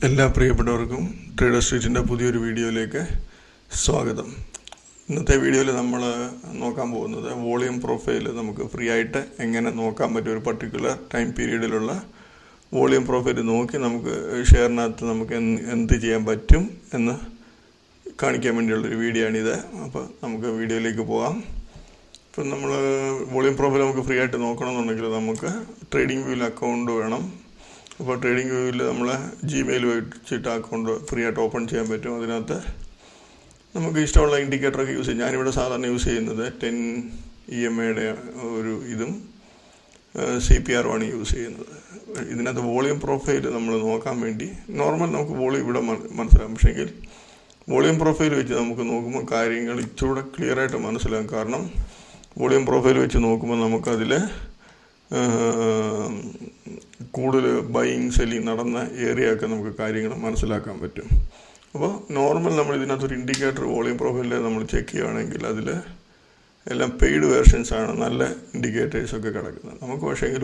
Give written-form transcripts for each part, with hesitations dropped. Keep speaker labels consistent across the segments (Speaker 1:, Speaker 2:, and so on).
Speaker 1: എല്ലാ പ്രിയപ്പെട്ടവർക്കും ട്രേഡർ സ്ട്രീറ്റിൻ്റെ പുതിയൊരു വീഡിയോയിലേക്ക് സ്വാഗതം. ഇന്നത്തെ വീഡിയോയിൽ നമ്മൾ നോക്കാൻ പോകുന്നത് വോളിയം പ്രൊഫൈൽ നമുക്ക് ഫ്രീ ആയിട്ട് എങ്ങനെ നോക്കാൻ പറ്റും. ഒരു പർട്ടിക്കുലർ ടൈം പീരീഡിലുള്ള വോളിയം പ്രൊഫൈൽ നോക്കി നമുക്ക് ഷെയറിനകത്ത് നമുക്ക് എന്ത് ചെയ്യാൻ പറ്റും എന്ന് കാണിക്കാൻ വേണ്ടിയുള്ളൊരു വീഡിയോ ആണിത്. അപ്പോൾ നമുക്ക് വീഡിയോയിലേക്ക് പോകാം. ഇപ്പം നമ്മൾ വോളിയം പ്രൊഫൈൽ നമുക്ക് ഫ്രീ ആയിട്ട് നോക്കണമെന്നുണ്ടെങ്കിൽ നമുക്ക് ട്രേഡിംഗ് വ്യൂവിൽ അക്കൗണ്ട് വേണം. അപ്പോൾ ട്രേഡിംഗ് വ്യൂവിൽ നമ്മൾ ജിമെയിൽ വെച്ചിട്ട് അക്കൗണ്ട് ഫ്രീ ആയിട്ട് ഓപ്പൺ ചെയ്യാൻ പറ്റും. അതിനകത്ത് നമുക്ക് ഇഷ്ടമുള്ള ഇൻഡിക്കേറ്ററൊക്കെ യൂസ് ചെയ്യും. ഞാനിവിടെ സാധാരണ യൂസ് ചെയ്യുന്നത് 10 EMAയുടെ ഒരു ഇതും CPR-ആണ് യൂസ് ചെയ്യുന്നത്. ഇതിനകത്ത് വോളിയം പ്രൊഫൈൽ നമ്മൾ നോക്കാൻ വേണ്ടി നോർമൽ നമുക്ക് വോളിയം ഇവിടെ മനസ്സിലാകും. പക്ഷേങ്കിൽ വോളിയം പ്രൊഫൈൽ വെച്ച് നമുക്ക് നോക്കുമ്പോൾ കാര്യങ്ങൾ ഇച്ചിരൂടെ ക്ലിയറായിട്ട് മനസ്സിലാകും. കാരണം വോളിയം പ്രൊഫൈൽ വെച്ച് നോക്കുമ്പോൾ നമുക്കതിൽ കൂടുതൽ ബൈയിങ് സെല്ലിങ് നടന്ന ഏരിയയൊക്കെ നമുക്ക് കാര്യങ്ങൾ മനസ്സിലാക്കാൻ പറ്റും. അപ്പോൾ നോർമൽ നമ്മൾ ഇതിനകത്തൊരു ഇൻഡിക്കേറ്റർ വോളിയം പ്രൊഫൈലിൽ നമ്മൾ ചെക്ക് ചെയ്യുകയാണെങ്കിൽ അതിൽ എല്ലാം പെയ്ഡ് വേർഷൻസാണ്, നല്ല ഇൻഡിക്കേറ്റേഴ്സൊക്കെ കിടക്കുന്നത്. നമുക്ക് പക്ഷേങ്കിൽ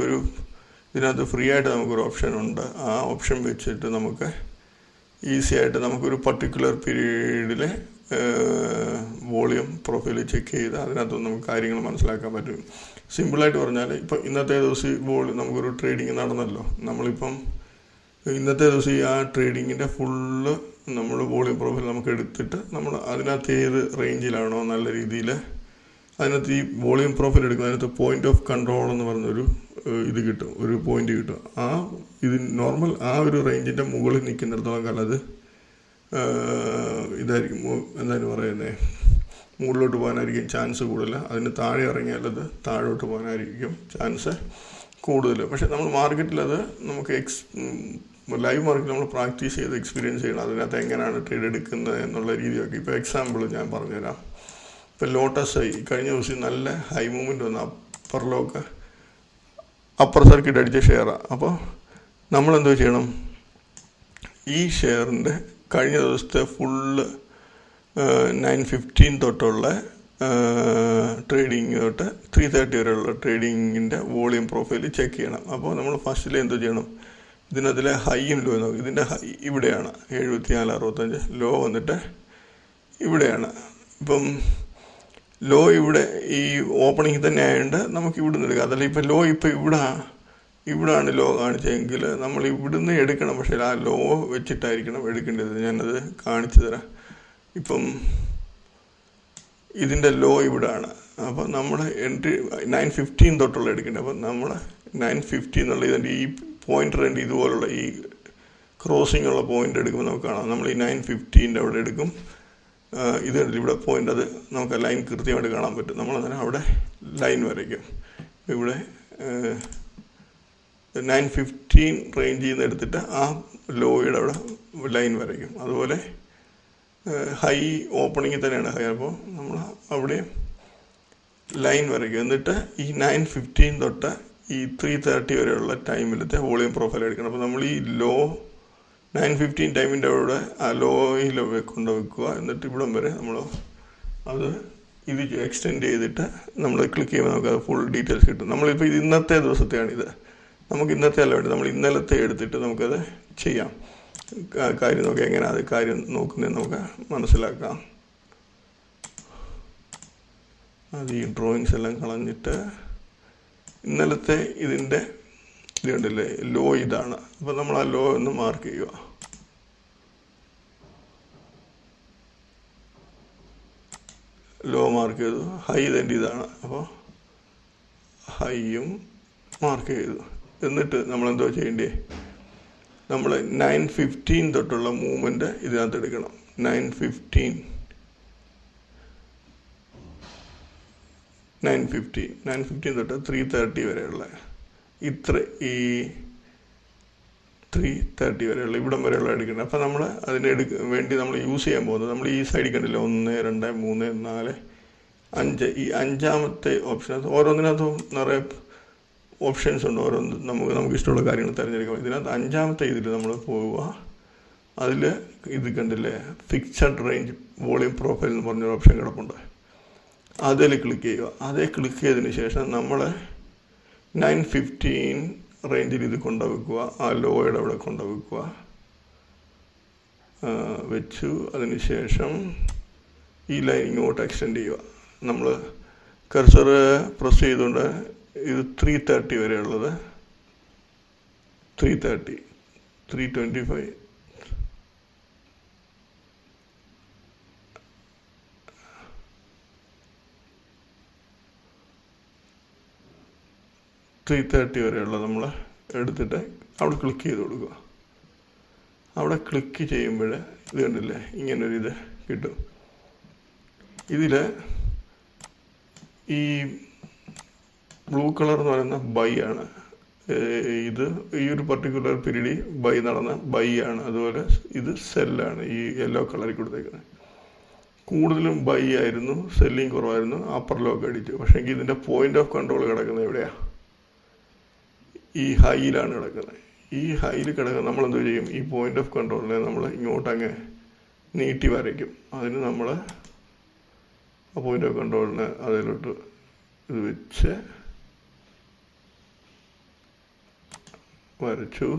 Speaker 1: ഇതിനകത്ത് ഫ്രീ ആയിട്ട് നമുക്കൊരു ഓപ്ഷൻ ഉണ്ട്. ആ ഓപ്ഷൻ വെച്ചിട്ട് നമുക്ക് ഈസി ആയിട്ട് നമുക്കൊരു പർട്ടിക്കുലർ പീരീഡിലെ വോളിയം പ്രൊഫൈൽ ചെക്ക് ചെയ്ത് അതിനകത്ത് നമുക്ക് കാര്യങ്ങൾ മനസ്സിലാക്കാൻ പറ്റും. സിമ്പിളായിട്ട് പറഞ്ഞാൽ ഇപ്പം ഇന്നത്തെ ദിവസം നമുക്കൊരു ട്രേഡിങ് നടന്നല്ലോ. നമ്മളിപ്പം ഇന്നത്തെ ദിവസം ആ ട്രേഡിങ്ങിൻ്റെ ഫുള്ള് നമ്മൾ വോളിയം പ്രൊഫൈൽ നമുക്ക് എടുത്തിട്ട് നമ്മൾ അതിനകത്ത് ഏത് റേഞ്ചിലാണോ നല്ല രീതിയിൽ അതിനകത്ത് ഈ വോളിയം പ്രൊഫൈൽ എടുക്കുന്നത് അതിനകത്ത് പോയിന്റ് ഓഫ് കൺട്രോൾ എന്ന് പറഞ്ഞൊരു ഇത് കിട്ടും, ഒരു പോയിന്റ് കിട്ടും. ഇത് നോർമൽ ആ ഒരു റേഞ്ചിൻ്റെ മുകളിൽ നിൽക്കുന്നിടത്തോളം കാലം അത് ഇതായിരിക്കും, എന്താണ് പറയുന്നത്, മുകളിലോട്ട് പോകാനായിരിക്കും ചാൻസ് കൂടുതൽ. അതിന് താഴെ ഇറങ്ങിയാൽ അത് താഴോട്ട് പോകാനായിരിക്കും ചാൻസ് കൂടുതൽ. പക്ഷേ നമ്മൾ മാർക്കറ്റിൽ അത് നമുക്ക് ലൈവ് മാർക്കറ്റിൽ നമ്മൾ പ്രാക്ടീസ് ചെയ്ത് എക്സ്പീരിയൻസ് ചെയ്യണം. അതിനകത്ത് എങ്ങനെയാണ് ട്രേഡ് എടുക്കുന്നത് എന്നുള്ള രീതിയൊക്കെ. ഇപ്പോൾ എക്സാമ്പിൾ ഞാൻ പറഞ്ഞുതരാം. ഇപ്പോൾ ലോട്ടസ് കഴിഞ്ഞ ദിവസം നല്ല ഹൈ മൂവ്മെൻറ്റ് വന്ന അപ്പർ സർക്യൂട്ട് അടിച്ച ഷെയറാണ്. അപ്പോൾ നമ്മളെന്തോ ചെയ്യണം, ഈ ഷെയറിൻ്റെ കഴിഞ്ഞ ദിവസത്തെ ഫുള്ള് 9:15 തൊട്ടുള്ള ട്രേഡിങ് തൊട്ട് 3:30 വരെയുള്ള ട്രേഡിങ്ങിൻ്റെ വോളിയം പ്രൊഫൈൽ ചെക്ക് ചെയ്യണം. അപ്പോൾ നമ്മൾ ഫസ്റ്റിൽ എന്തോ ചെയ്യണം, ഇതിനകത്തിലെ ഹൈയും ലോ നോക്കും. ഇതിൻ്റെ ഹൈ ഇവിടെയാണ് 74.65, ലോ വന്നിട്ട് ഇവിടെയാണ്. ഇപ്പം ലോ ഇവിടെ ഈ ഓപ്പണിങ് തന്നെ ആയതുകൊണ്ട് നമുക്ക് ഇവിടെ നിന്ന് എടുക്കാം. അതല്ല ഇപ്പം ലോ ഇപ്പം ഇവിടാണ് ലോ കാണിച്ചതെങ്കിൽ നമ്മൾ ഇവിടുന്ന് എടുക്കണം. പക്ഷേ ആ ലോ വെച്ചിട്ടായിരിക്കണം എടുക്കേണ്ടത്. ഞാനത് കാണിച്ചു തരാം. ഇപ്പം ഇതിൻ്റെ ലോ ഇവിടാണ്. അപ്പോൾ നമ്മൾ എൻട്രി 9:15 തൊട്ടുള്ള എടുക്കേണ്ടത്. അപ്പം നമ്മൾ 9:50 എന്നുള്ള ഇതിൻ്റെ ഈ പോയിൻ്റ് റേഞ്ച് ഇതുപോലുള്ള ഈ ക്രോസിംഗ് ഉള്ള പോയിൻ്റ് എടുക്കുമ്പോൾ നമുക്ക് കാണാം. നമ്മൾ ഈ 9:15 അവിടെ എടുക്കും. ഇത് ഇവിടെ പോയിൻ്റ്, അത് നമുക്ക് ലൈൻ കൃത്യമായിട്ട് കാണാൻ പറ്റും. നമ്മൾ അന്നേരം അവിടെ ലൈൻ വരയ്ക്കും. ഇവിടെ 9:15 റേഞ്ചിൽ നിന്ന് എടുത്തിട്ട് ആ ലോയുടെ അവിടെ ലൈൻ വരയ്ക്കും. അതുപോലെ ഹൈ ഓപ്പണിങ്ങിൽ തന്നെയാണ് ഹൈ. അപ്പോൾ നമ്മൾ അവിടെ ലൈൻ വരയ്ക്കും. എന്നിട്ട് ഈ 9:15 തൊട്ട് ഈ 3:30 വരെയുള്ള ടൈമിലത്തെ വോളിയം പ്രൊഫൈൽ എടുക്കണം. അപ്പോൾ നമ്മൾ ഈ ലോ 9:15 ടൈമിൻ്റെ അവിടെ ആ ലോയിൽ കൊണ്ട് വെക്കുക. എന്നിട്ട് ഇവിടം വരെ നമ്മൾ ഇത് എക്സ്റ്റെൻഡ് ചെയ്തിട്ട് നമ്മൾ ക്ലിക്ക് ചെയ്യുമ്പോൾ നമുക്ക് അത് ഫുൾ ഡീറ്റെയിൽസ് കിട്ടും. നമ്മളിപ്പോൾ ഇത് ഇന്നത്തെ ദിവസത്തെയാണിത്. നമുക്ക് ഇന്നത്തെ അല്ല വേണ്ടത്, നമ്മൾ ഇന്നലത്തെ എടുത്തിട്ട് നമുക്കത് ചെയ്യാം. കാര്യം നോക്കി എങ്ങനെയാണ് അത് കാര്യം നോക്കുന്നതെന്ന് നമുക്ക് മനസ്സിലാക്കാം. അത് ഈ ഡ്രോയിങ്സ് എല്ലാം കളഞ്ഞിട്ട് ഇന്നലത്തെ ഇതിൻ്റെ ഇത് കണ്ടില്ലേ, ലോ ഇതാണ്. അപ്പോൾ നമ്മൾ ആ ലോ ഒന്ന് മാർക്ക് ചെയ്യുക. ലോ മാർക്ക് ചെയ്തു. ഹൈ തന്നെ ഇതാണ്. അപ്പോൾ ഹൈയും മാർക്ക് ചെയ്തു. എന്നിട്ട് നമ്മളെന്തോ ചെയ്യേണ്ടേ, നമ്മൾ 9:15 തൊട്ടുള്ള മൂവ്മെൻറ്റ് ഇതിനകത്ത് എടുക്കണം. 9:15 തൊട്ട് 3:30 വരെയുള്ള ഈ 3:30 വരെയുള്ള ഇവിടം വരെയുള്ള എടുക്കണം. അപ്പോൾ നമ്മൾ അതിന് വേണ്ടി നമ്മൾ യൂസ് ചെയ്യാൻ പോകുന്നത്, നമ്മൾ ഈ സൈഡിൽ കണ്ടില്ല 1, 2, 3, 4, 5, ഈ അഞ്ചാമത്തെ ഓപ്ഷൻ. ഓരോന്നിനകത്തും നിറയെ ഓപ്ഷൻസ് ഉണ്ട്. നമുക്ക് ഇഷ്ടമുള്ള കാര്യങ്ങൾ തിരഞ്ഞെടുക്കാം. ഇതിനകത്ത് അഞ്ചാമത്തെ ഇതിൽ നമ്മൾ പോവുക. അതിൽ ഇത് കണ്ടില്ലേ, ഫിക്സഡ് റേഞ്ച് വോളിയം പ്രൊഫൈൽ എന്ന് പറഞ്ഞൊരു ഓപ്ഷൻ കിടപ്പുണ്ട്. അതിൽ ക്ലിക്ക് ചെയ്യുക. അതേ ക്ലിക്ക് ചെയ്തതിന് ശേഷം നമ്മൾ 9:15 റേഞ്ചിൽ ഇത് കൊണ്ടുവെക്കുക. ആ ലോയുടെ അവിടെ കൊണ്ടുവെക്കുക. വെച്ചു. അതിനുശേഷം ഈ ലൈൻ ഇങ്ങോട്ട് എക്സ്റ്റെൻഡ് ചെയ്യുക. നമ്മൾ കർസർ പ്രസ് ചെയ്തുകൊണ്ട് ഇത് 330 വരെയുള്ളത് 330, 325, 330 വരെയുള്ള നമ്മൾ എടുത്തിട്ട് അവിടെ ക്ലിക്ക് ചെയ്ത് കൊടുക്കുക. അവിടെ ക്ലിക്ക് ചെയ്യുമ്പോൾ ഇത് കണ്ടില്ലേ, ഇങ്ങനൊരിത് കിട്ടും. ഇതിൽ ഈ ബ്ലൂ കളർ എന്ന് പറയുന്ന ബൈ ആണ്. ഇത് ഈ ഒരു പർട്ടിക്കുലർ പീരീഡിൽ ബൈ നടന്ന ബൈ ആണ്. അതുപോലെ ഇത് സെല്ലാണ്, ഈ യെല്ലോ കളറിൽ കൊടുത്തേക്കുന്നത്. കൂടുതലും ബൈ ആയിരുന്നു, സെല്ലിങ് കുറവായിരുന്നു, അപ്പർ ലോക്ക് അടിച്ചു. പക്ഷേ ഇതിൻ്റെ പോയിന്റ് ഓഫ് കൺട്രോൾ കിടക്കുന്നത് എവിടെയാണ്? ഈ ഹൈയിലാണ് കിടക്കുന്നത്. ഈ ഹൈയിൽ കിടക്കുന്നത് നമ്മളെന്ത് ചെയ്യും? ഈ പോയിന്റ് ഓഫ് കൺട്രോളിനെ നമ്മൾ ഇങ്ങോട്ടങ്ങ് നീട്ടി വരയ്ക്കും. അതിന് നമ്മൾ ആ പോയിന്റ് ഓഫ് കൺട്രോളിനെ അതിലോട്ട് ഇത് വെച്ച് വരച്ചു.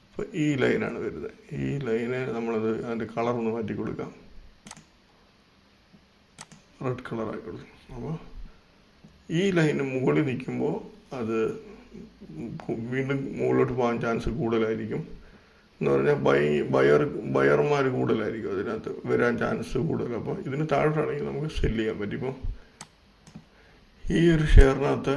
Speaker 1: അപ്പോൾ ഈ ലൈനാണ് വരുന്നത്. ഈ ലൈന് നമ്മളത് അതിൻ്റെ കളറൊന്ന് മാറ്റി കൊടുക്കാം, റെഡ് കളറായി കൊടുക്കും. അപ്പോൾ ഈ ലൈന് മുകളിൽ നിൽക്കുമ്പോൾ അത് വീണ്ടും മുകളിലോട്ട് പോകാൻ ചാൻസ് കൂടുതലായിരിക്കും. എന്ന് പറഞ്ഞാൽ ബയർമാർ കൂടുതലായിരിക്കും, അതിനകത്ത് വരാൻ ചാൻസ് കൂടുതൽ. അപ്പോൾ ഇതിന് താഴോട്ടാണെങ്കിൽ നമുക്ക് സെല് ചെയ്യാൻ പറ്റും. ഇപ്പോൾ ഈ ഒരു ഷെയറിനകത്ത്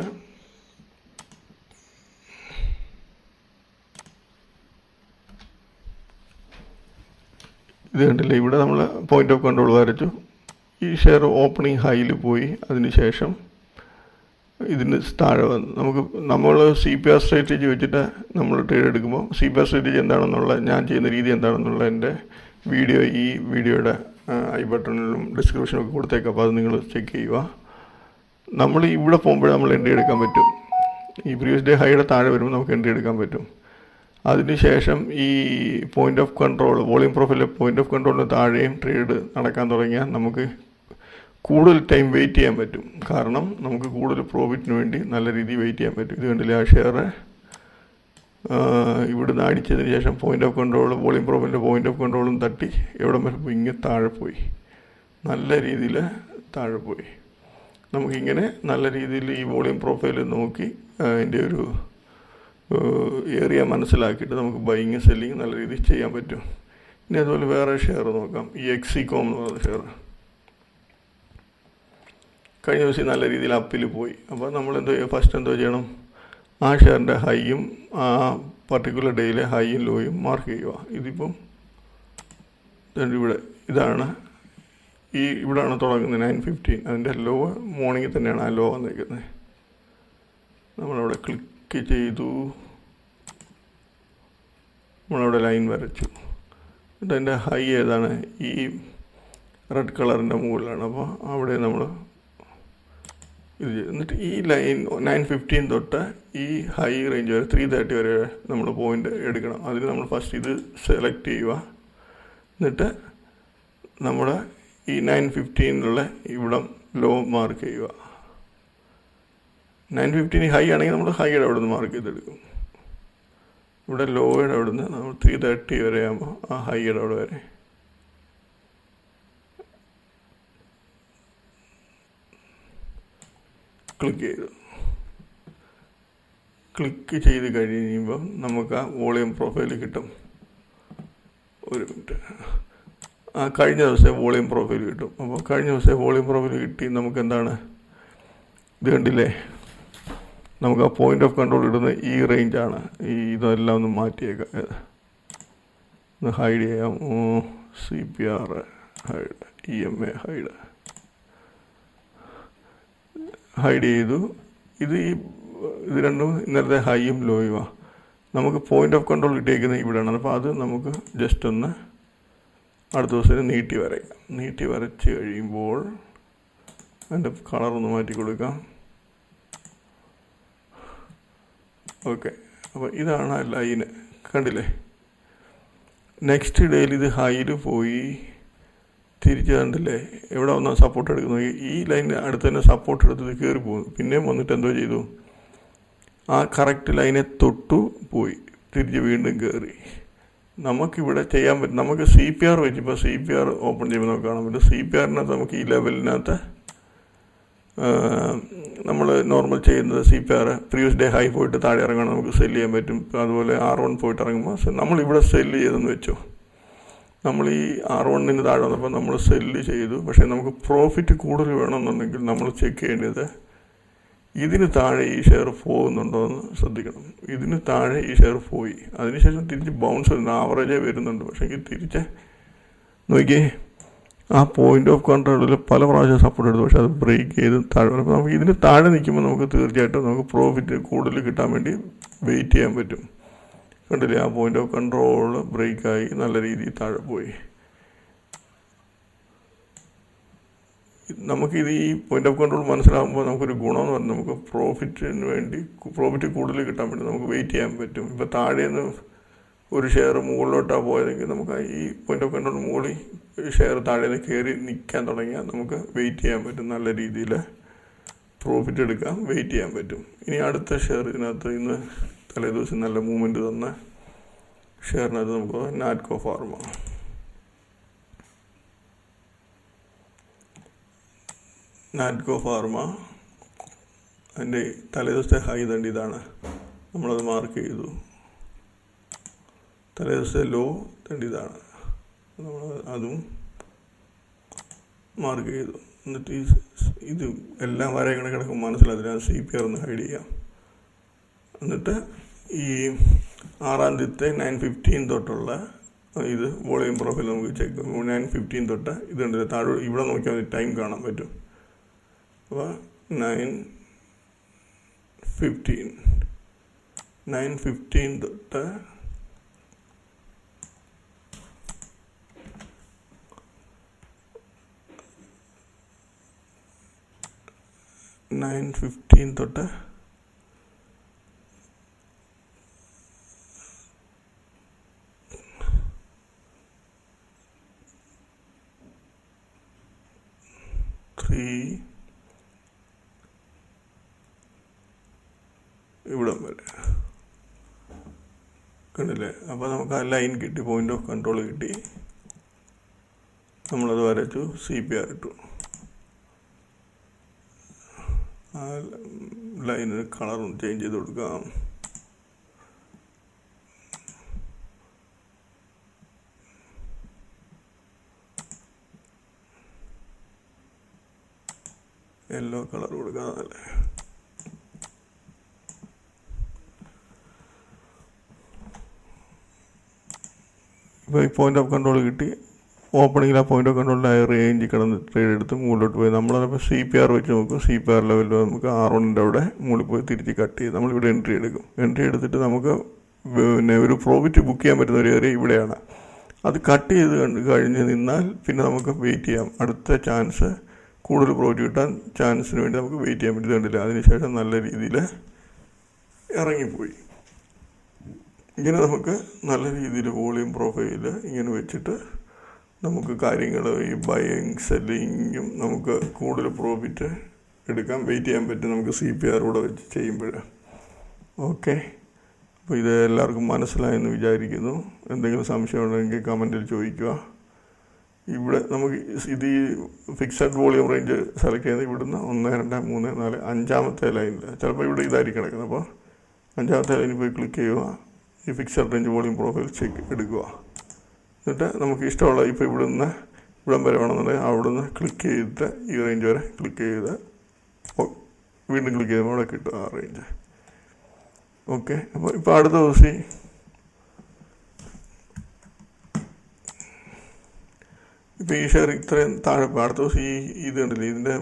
Speaker 1: ഇത് കണ്ടില്ലേ, ഇവിടെ നമ്മൾ പോയിന്റ് ഓഫ് കൺട്രോൾ വരച്ചു. ഈ ഷെയർ ഓപ്പണിംഗ് ഹൈയിൽ പോയി. അതിനുശേഷം ഇതിന് താഴെ വന്ന് നമ്മൾ CPR സ്ട്രാറ്റജി വെച്ചിട്ട് നമ്മൾ ട്രേഡ് എടുക്കുമ്പോൾ CPR സ്ട്രാറ്റജി എന്താണെന്നുള്ള, ഞാൻ ചെയ്യുന്ന രീതി എന്താണെന്നുള്ള എൻ്റെ വീഡിയോ ഈ വീഡിയോയുടെ ഐ ബട്ടണിലും ഡിസ്ക്രിപ്ഷനും ഒക്കെ കൊടുത്തേക്കാം. അപ്പോൾ അത് നിങ്ങൾ ചെക്ക് ചെയ്യുക. നമ്മൾ ഇവിടെ പോകുമ്പോൾ നമ്മൾ എൻട്രി എടുക്കാൻ പറ്റും. ഈ പ്രീവിയസ് ഡേ ഹൈയുടെ താഴെ വരുമ്പോൾ നമുക്ക് എൻട്രി എടുക്കാൻ പറ്റും. അതിനുശേഷം ഈ പോയിന്റ് ഓഫ് കൺട്രോൾ, വോളിയം പ്രൊഫൈലിലെ പോയിന്റ് ഓഫ് കൺട്രോളിന് താഴെയും ട്രേഡ് നടക്കാൻ തുടങ്ങിയാൽ നമുക്ക് കൂടുതൽ ടൈം വെയിറ്റ് ചെയ്യാൻ പറ്റും. കാരണം നമുക്ക് കൂടുതൽ പ്രോഫിറ്റിന് വേണ്ടി നല്ല രീതിയിൽ വെയിറ്റ് ചെയ്യാൻ പറ്റും. ഇത് കണ്ടില്ലേ, ആ ഷെയർ ഇവിടുന്ന് അടിച്ചതിന് ശേഷം പോയിന്റ് ഓഫ് കൺട്രോൾ, വോളിയം പ്രൊഫൈലിൻ്റെ പോയിന്റ് ഓഫ് കൺട്രോളും തട്ടി എവിടെ വരെ പോയി? ഇങ്ങനെ താഴെ പോയി, നല്ല രീതിയിൽ താഴെ പോയി. നമുക്കിങ്ങനെ നല്ല രീതിയിൽ ഈ വോളിയം പ്രൊഫൈൽ നോക്കി അതിൻ്റെ ഒരു ഏരിയ മനസ്സിലാക്കിയിട്ട് നമുക്ക് ബൈയിങ് സെല്ലിങ് നല്ല രീതിയിൽ ചെയ്യാൻ പറ്റും. ഇനി അതുപോലെ വേറെ ഷെയർ നോക്കാം. ഈ എക്സികോം എന്ന് പറയുന്ന ഷെയർ കഴിഞ്ഞ ദിവസം നല്ല രീതിയിൽ അപ്പിൽ പോയി. അപ്പോൾ നമ്മൾ ഫസ്റ്റ് എന്തോ ചെയ്യണം? ആ ഷെയറിൻ്റെ ഹൈയും ആ പർട്ടിക്കുലർ ഡേയിലെ ഹൈയും ലോയും മാർക്ക് ചെയ്യുക. ഇതിപ്പം ഇവിടെ ഇതാണ്, ഇവിടെയാണ് തുടങ്ങുന്നത് 9:15. അതിൻ്റെ ലോ മോർണിംഗിൽ തന്നെയാണ് ആ ലോ വന്നിരിക്കുന്നത്. നമ്മളവിടെ ക്ലിക്ക് ചെയ്തു, നമ്മളവിടെ ലൈൻ വരച്ചു. എന്നിട്ട് അതിൻ്റെ ഹൈ ഏതാണ്? ഈ റെഡ് കളറിൻ്റെ മുകളിലാണ്. അപ്പോൾ അവിടെ നമ്മൾ ഇത് എന്നിട്ട് ഈ ലൈൻ 9:15 തൊട്ട് ഈ ഹൈ റേഞ്ച് വരെ 330 വരെ നമ്മൾ പോയിൻ്റ് എടുക്കണം. അതിന് നമ്മൾ ഫസ്റ്റ് ഇത് സെലക്ട് ചെയ്യുക. എന്നിട്ട് നമ്മുടെ ഈ 9:15 ഇവിടം ലോ മാർക്ക് ചെയ്യുക. 9:15 ഹൈ ആണെങ്കിൽ നമ്മൾ ഹൈയുടെ അവിടെ നിന്ന് മാർക്ക് ചെയ്തെടുക്കും. ഇവിടെ ലോയുടെ അവിടെ നിന്ന് നമ്മൾ 330 വരെ ആകുമ്പോൾ ആ ഹൈയുടെ അവിടെ വരെ ക്ലിക്ക് ചെയ്തു. ക്ലിക്ക് ചെയ്ത് കഴിയുമ്പോൾ നമുക്ക് ആ വോളിയം പ്രൊഫൈൽ കിട്ടും. ഒരു മിനിറ്റ്, ആ കഴിഞ്ഞ ദിവസത്തെ വോളിയം പ്രൊഫൈൽ കിട്ടും. അപ്പോൾ കഴിഞ്ഞ ദിവസത്തെ വോളിയം പ്രൊഫൈൽ കിട്ടി. നമുക്ക് എന്താണ് ഇത് കണ്ടില്ലേ, നമുക്ക് ആ പോയിന്റ് ഓഫ് കൺട്രോൾ ഇടുന്ന ഈ റേഞ്ചാണ്. ഇതെല്ലാം ഒന്ന് മാറ്റിയേക്കാം, ഒന്ന് ഹൈഡ് ചെയ്യാം. CPR ഹൈഡ്, EMA ഹൈഡ് ചെയ്തു. ഇത് രണ്ടും ഇന്നലത്തെ ഹൈയും ലോയുമാണ്. നമുക്ക് പോയിന്റ് ഓഫ് കൺട്രോൾ കിട്ടിയേക്കുന്നത് ഇവിടെയാണ്. അപ്പോൾ അത് നമുക്ക് ജസ്റ്റ് ഒന്ന് അടുത്ത ദിവസം നീട്ടി വരയ്ക്കാം. നീട്ടി വരച്ച് കഴിയുമ്പോൾ അതിൻ്റെ കളറൊന്ന് മാറ്റി കൊടുക്കാം. ഓക്കെ, അപ്പോൾ ഇതാണ് ആ ലൈന്, കണ്ടില്ലേ. നെക്സ്റ്റ് ഡേയിൽ ഇത് ഹൈയിൽ പോയി തിരിച്ച് കണ്ടില്ലേ, എവിടെ വന്നാൽ സപ്പോർട്ട് എടുക്കുന്നു. ഈ ലൈനിന് അടുത്ത് തന്നെ സപ്പോർട്ട് എടുത്തത് കയറി പോകുന്നു. പിന്നെയും വന്നിട്ട് എന്തോ ചെയ്തു, ആ കറക്റ്റ് ലൈനെ തൊട്ടു പോയി, തിരിച്ച് വീണ്ടും കയറി. നമുക്കിവിടെ ചെയ്യാൻ പറ്റും. നമുക്ക് CPR വെച്ച് ഇപ്പോൾ CPR ഓപ്പൺ ചെയ്യുമ്പോൾ നമുക്ക് കാണാൻ പറ്റും. CPRനകത്ത് നമുക്ക് ഈ ലെവലിനകത്ത് നമ്മൾ നോർമൽ ചെയ്യുന്നത് CPR പ്രീവിയസ് ഡേ ഹൈ പോയിട്ട് താഴെ ഇറങ്ങണം, നമുക്ക് സെല് ചെയ്യാൻ പറ്റും. അതുപോലെ R1 പോയിട്ട് ഇറങ്ങുമ്പോൾ നമ്മളിവിടെ സെല്ല് ചെയ്തെന്ന് വെച്ചോ, നമ്മൾ ഈ R1 താഴെ വന്നപ്പോൾ നമ്മൾ സെല്ല് ചെയ്തു. പക്ഷേ നമുക്ക് പ്രോഫിറ്റ് കൂടുതൽ വേണമെന്നുണ്ടെങ്കിൽ നമ്മൾ ചെക്ക് ചെയ്യേണ്ടത് ഇതിന് താഴെ ഈ ഷെയർ പോകുന്നുണ്ടോ എന്ന് ശ്രദ്ധിക്കണം. ഇതിന് താഴെ ഈ ഷെയർ പോയി, അതിനുശേഷം തിരിച്ച് ബൗൺസ് വരുന്നു, ആവറേജേ വരുന്നുണ്ട്. പക്ഷേ തിരിച്ച് നോക്കിയേ, ആ പോയിന്റ് ഓഫ് കൺട്രോളിൽ പല പ്രാവശ്യം സപ്പോർട്ട് എടുത്തു, പക്ഷേ അത് ബ്രേക്ക് ചെയ്ത് താഴെ വരും. അപ്പോൾ നമുക്ക് ഇതിന് താഴെ നിൽക്കുമ്പോൾ നമുക്ക് തീർച്ചയായിട്ടും നമുക്ക് പ്രോഫിറ്റ് കൂടുതൽ കിട്ടാൻ വേണ്ടി വെയിറ്റ് ചെയ്യാൻ പറ്റും. കണ്ടില്ലേ, ആ പോയിന്റ് ഓഫ് കൺട്രോൾ ബ്രേക്കായി നല്ല രീതിയിൽ താഴെ പോയി. നമുക്കിത് ഈ പോയിന്റ് ഓഫ് കൺട്രോൾ മനസ്സിലാകുമ്പോൾ നമുക്കൊരു ഗുണമെന്ന് പറഞ്ഞാൽ നമുക്ക് പ്രോഫിറ്റ് കൂടുതൽ കിട്ടാൻ വേണ്ടി നമുക്ക് വെയിറ്റ് ചെയ്യാൻ പറ്റും. ഇപ്പോൾ താഴേന്ന് ഒരു ഷെയർ മുകളിലോട്ടാണ് പോയതെങ്കിൽ നമുക്ക് ഈ പോയിന്റ് ഓഫ് കൺട്രോൾ മുകളിൽ ഷെയർ താഴേന്ന് കയറി നിൽക്കാൻ തുടങ്ങിയാൽ നമുക്ക് വെയിറ്റ് ചെയ്യാൻ പറ്റും, നല്ല രീതിയിൽ പ്രോഫിറ്റ് എടുക്കാം, വെയിറ്റ് ചെയ്യാൻ പറ്റും. ഇനി അടുത്ത ഷെയർ ഇതിനകത്ത് ഇന്ന് തലേദിവസം നല്ല മൂവ്മെൻറ്റ് തന്ന ഷെയറിനകത്ത് നമുക്ക് നാറ്റ്കോ ഫാർമ. നാറ്റ്കോ ഫാർമ അതിൻ്റെ തലേദിവസത്തെ ഹൈ തണ്ട് ഇതാണ്, നമ്മളത് മാർക്ക് ചെയ്തു. തലേദിവസത്തെ ലോ തണ്ട് ഇതാണ്, നമ്മൾ അതും മാർക്ക് ചെയ്തു. എന്നിട്ട് ഇത് എല്ലാം വരെ കിടക്കും മനസ്സിലാകും. CPR ഒന്ന് ഹൈഡ് ചെയ്യാം. എന്നിട്ട് ഈ 6-ാം തീയതി 9:15 തൊട്ടുള്ള ഇത് വോളിയം പ്രൊഫൈൽ നമുക്ക് ചെക്ക് 9:15 തൊട്ട് ഇതുണ്ട്. താഴെ ഇവിടെ നോക്കിയാൽ മതി, ടൈം കാണാൻ പറ്റും. അപ്പോൾ 9:15 തൊട്ട് 9:15 തൊട്ട് 3 ഇവിടം വരെ കണ്ടില്ലേ. അപ്പോൾ നമുക്ക് ആ ലൈൻ കിട്ടി, പോയിന്റ് ഓഫ് കൺട്രോൾ കിട്ടി. നമ്മളത് വരച്ചു, CPR ഇട്ടു. ആ ലൈന് കളർ ചേഞ്ച് ചെയ്ത് കൊടുക്കാം. യെല്ലോ കളർ കൊടുക്കാതല്ലേ. ഇപ്പോൾ ഈ പോയിന്റ് ഓഫ് കൺട്രോൾ കിട്ടി. ഓപ്പണിങ്ങിൽ ആ പോയിന്റ് ഓഫ് കൺട്രോളിൻ്റെ ആ റേഞ്ച് കിടന്ന് ട്രേഡ് എടുത്ത് മുകളിലോട്ട് പോയി. നമ്മളതിപ്പോൾ CPR വെച്ച് നോക്കും. CPR ലെവലിൽ നമുക്ക് R1 അവിടെ മുകളിൽ പോയി തിരിച്ച് കട്ട് ചെയ്ത് നമ്മളിവിടെ എൻട്രി എടുക്കും. എൻട്രി എടുത്തിട്ട് നമുക്ക് പിന്നെ ഒരു പ്രോഫിറ്റ് ബുക്ക് ചെയ്യാൻ പറ്റുന്ന ഒരു ഏരിയ ഇവിടെയാണ്. അത് കട്ട് ചെയ്ത് കഴിഞ്ഞ് നിന്നാൽ പിന്നെ നമുക്ക് വെയിറ്റ് ചെയ്യാം. അടുത്ത ചാൻസ് കൂടുതൽ പ്രോഫിറ്റ് കിട്ടാൻ ചാൻസിന് വേണ്ടി നമുക്ക് വെയിറ്റ് ചെയ്യാൻ പറ്റുന്നുണ്ടില്ല. അതിനുശേഷം നല്ല രീതിയിൽ ഇറങ്ങിപ്പോയി. ഇങ്ങനെ നമുക്ക് നല്ല രീതിയിൽ വോളിയം പ്രൊഫൈൽ ഇങ്ങനെ വെച്ചിട്ട് നമുക്ക് കാര്യങ്ങൾ ഈ ബൈയിങ് സെല്ലിങ്ങും നമുക്ക് കൂടുതൽ പ്രോഫിറ്റ് എടുക്കാൻ വെയിറ്റ് ചെയ്യാൻ പറ്റും നമുക്ക് CPR കൂടെ വെച്ച് ചെയ്യുമ്പോൾ. ഓക്കെ, അപ്പോൾ ഇത് എല്ലാവർക്കും മനസ്സിലായെന്ന് വിചാരിക്കുന്നു. എന്തെങ്കിലും സംശയം ഉണ്ടെങ്കിൽ കമൻറ്റിൽ ചോദിക്കുക. ഇവിടെ നമുക്ക് ഇത് ഈ ഫിക്സഡ് വോളിയം റേഞ്ച് സെലക്ട് ചെയ്യുന്നത് ഇവിടുന്ന് 1, 2, 3, 4 5-ാമത്തെ ലൈനിൽ ചിലപ്പോൾ ഇവിടെ ഇതായിരിക്കും കിടക്കുന്നത്. അപ്പോൾ 5-ാമത്തെ ലൈനിൽ പോയി ക്ലിക്ക് ചെയ്യുക, ഈ fixed range volume profile check എടുക്കുക. എന്നിട്ട് നമുക്ക് ഇഷ്ടമുള്ള ഇപ്പോൾ ഇവിടുന്ന് ഇവിടം വരെ വേണമെന്നുണ്ടെങ്കിൽ അവിടുന്ന് ക്ലിക്ക് ചെയ്തിട്ട് ഈ റേഞ്ച് വരെ ക്ലിക്ക് ചെയ്ത് വീണ്ടും ക്ലിക്ക് ചെയ്യുമ്പോൾ അവിടെ കിട്ടും ആ റേഞ്ച്. ഓക്കെ, അപ്പോൾ ഇപ്പോൾ അടുത്ത ദിവസം ഇപ്പോൾ ഈ ഷെയർ ഇത്രയും താഴെ അടുത്ത ദിവസം ഇത് കണ്ടില്ലേ, ഇതിൻ്റെ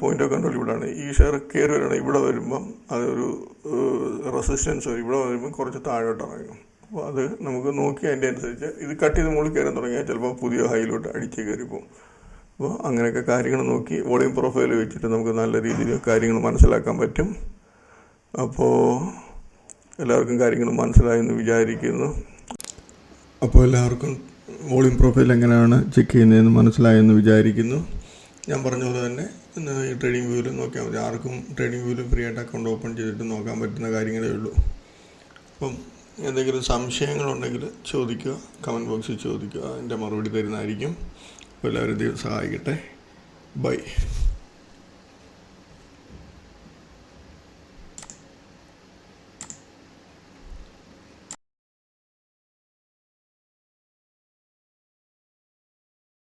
Speaker 1: പോയിന്റ് ഓഫ് കൺട്രോൾ ഇവിടെയാണ്. ഈ ഷെയർ കയറി വരണം, ഇവിടെ വരുമ്പം അതൊരു റെസിസ്റ്റൻസ് വരും, ഇവിടെ വരുമ്പം കുറച്ച് താഴോട്ട് ഇറങ്ങും. അപ്പോൾ അത് നമുക്ക് നോക്കി അതിൻ്റെ അനുസരിച്ച് ഇത് കട്ട് ചെയ്ത് മുകളിൽ കയറാൻ തുടങ്ങിയാൽ ചിലപ്പോൾ പുതിയ ഹൈയിലോട്ട് അടിച്ച് കയറിപ്പോവും. അപ്പോൾ അങ്ങനെയൊക്കെ കാര്യങ്ങൾ നോക്കി വോളിയം പ്രൊഫൈൽ വെച്ചിട്ട് നമുക്ക് നല്ല രീതിയിൽ കാര്യങ്ങൾ മനസ്സിലാക്കാൻ പറ്റും. അപ്പോൾ എല്ലാവർക്കും കാര്യങ്ങൾ മനസ്സിലായെന്ന് വിചാരിക്കുന്നു. അപ്പോൾ എല്ലാവർക്കും വോളിയം പ്രൊഫൈൽ എങ്ങനെയാണ് ചെക്ക് ചെയ്യുന്നതെന്ന് മനസ്സിലായെന്ന് വിചാരിക്കുന്നു. ഞാൻ പറഞ്ഞ പോലെ തന്നെ ഈ ട്രേഡിംഗ് വ്യൂവിൽ നോക്കിയാൽ മതി. ആർക്കും ട്രേഡിംഗ് വ്യൂവിൽ ഫ്രീ ആയിട്ട് അക്കൗണ്ട് ഓപ്പൺ ചെയ്തിട്ട് നോക്കാൻ പറ്റുന്ന കാര്യങ്ങളേ ഉള്ളൂ. അപ്പം എന്തെങ്കിലും സംശയങ്ങളുണ്ടെങ്കിൽ ചോദിക്കുക, കമൻറ്റ് ബോക്സിൽ ചോദിക്കുക, അതിൻ്റെ മറുപടി തരുന്നതായിരിക്കും. എല്ലാവരും ദൈവം സഹായിക്കട്ടെ. ബൈ.